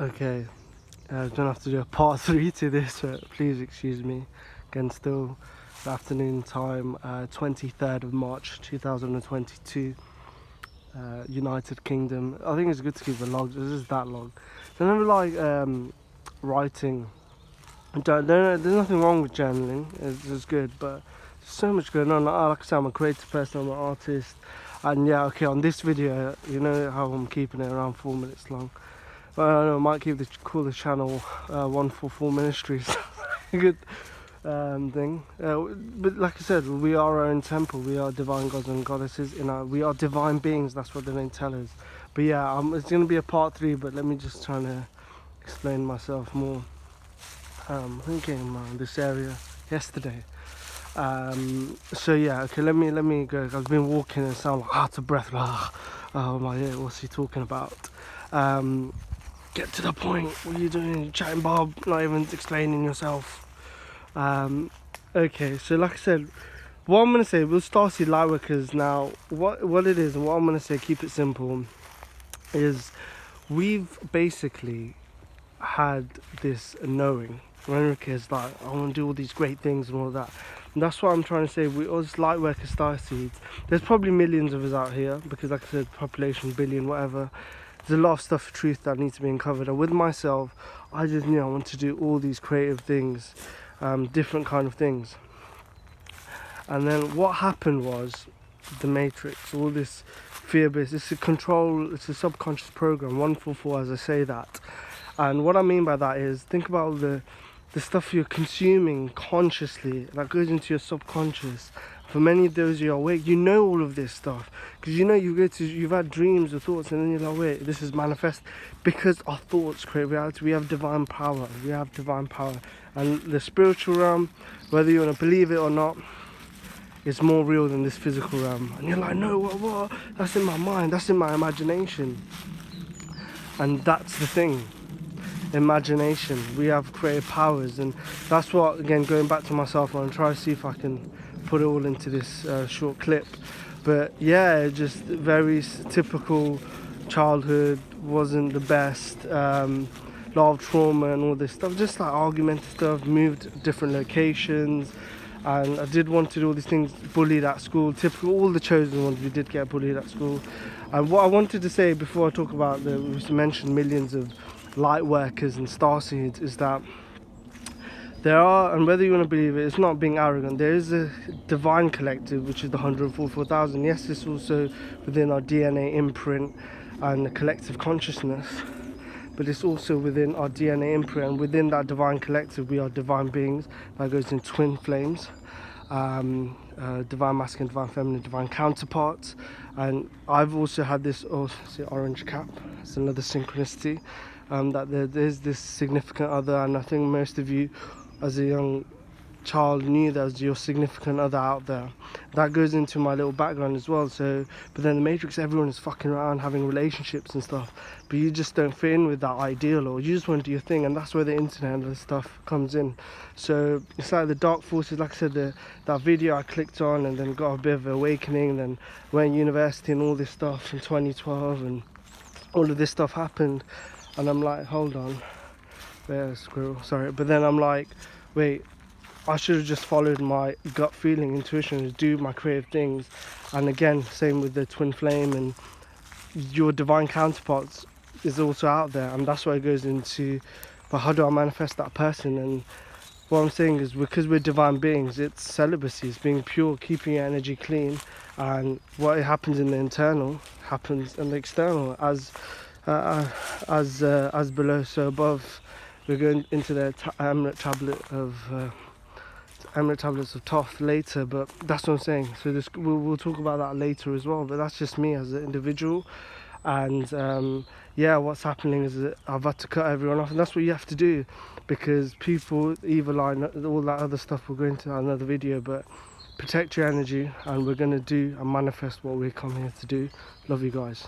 Okay, I'm gonna have to do a part 3 to this, so please excuse me. Again, still afternoon time, 23rd of March 2022, United Kingdom. I think it's good to keep a log, this is that log. So I never like writing. There's nothing wrong with journaling, it's good, but there's so much going on. Like I said, I'm a creative person, I'm an artist, and yeah, okay, on this video, you know how I'm keeping it around 4 minutes long. But I don't know, I might call the channel 144 Ministries. Good thing. But like I said, we are our own temple. We are divine gods and goddesses. We are divine beings. That's what they don't tell us. But yeah, it's going to be a part 3. But let me just try to explain myself more. I came around this area yesterday. So yeah, okay. Let me go. I've been walking and sound like out of breath. Oh my God, what's he talking about? Get to the point. What are you doing? Chatting Bob, not even explaining yourself. Okay, so like I said, what I'm gonna say, we'll start with lightworkers now. What it is and what I'm gonna say, keep it simple, is we've basically had this knowing. America is like, I want to do all these great things and all that. And that's what I'm trying to say. We us lightworkers, star seeds. There's probably millions of us out here because, like I said, population billion, whatever. There's a lot of stuff, truth that needs to be uncovered. And with myself, I just knew I want to do all these creative things, different kind of things. And then what happened was the Matrix, all this fear-based. It's a control. It's a subconscious program. 144, as I say that. And what I mean by that is, think about the stuff you're consuming consciously that goes into your subconscious. For many of those you're awake, you know all of this stuff because you know you've had dreams or thoughts, and then you're like, wait, this is manifest because our thoughts create reality. We have divine power. We have divine power, and the spiritual realm, whether you want to believe it or not, is more real than this physical realm. And you're like, no, what? That's in my mind. That's in my imagination. And that's the thing. Imagination. We have creative powers, and that's what, again, going back to myself, and try to see if I can put it all into this short clip. But yeah, just very typical childhood, wasn't the best, lot of trauma and all this stuff, just like argumentative stuff, moved different locations, and I did want to do all these things, bullied at school, typical, all the chosen ones, we did get bullied at school. And what I wanted to say before I talk about we mentioned millions of light workers and starseeds, is that there are, and whether you want to believe it, it's not being arrogant, there is a divine collective, which is the 144,000. Yes, it's also within our DNA imprint and the collective consciousness, but it's also within our DNA imprint, and within that divine collective we are divine beings. That goes in twin flames, divine masculine, divine feminine, divine counterparts. And I've also had this orange cap. It's another synchronicity, that there's this significant other, and I think most of you as a young child knew there's your significant other out there. That goes into my little background as well. So, but then the Matrix, everyone is fucking around having relationships and stuff, but you just don't fit in with that ideal, or you just want to do your thing, and that's where the internet and stuff comes in. So it's like the dark forces. Like I said, that video I clicked on and then got a bit of an awakening, then went to university and all this stuff in 2012, and all of this stuff happened, and I'm like, hold on, there's a squirrel, sorry. But then I'm like, wait, I should have just followed my gut feeling, intuition, to do my creative things. And again, same with the twin flame, and your divine counterparts is also out there, and that's why it goes into, but how do I manifest that person? And what I'm saying is, because we're divine beings, it's celibacy, it's being pure, keeping your energy clean, and what happens in the internal happens in the external. As below, so above. We're going into the Emerald tablets of Thoth later, but that's what I'm saying. So we'll talk about that later as well, but that's just me as an individual. And yeah, what's happening is that I've had to cut everyone off, and that's what you have to do, because people, evil eye, all that other stuff, we'll go into another video. But protect your energy, and we're going to do and manifest what we come here to do. Love you guys.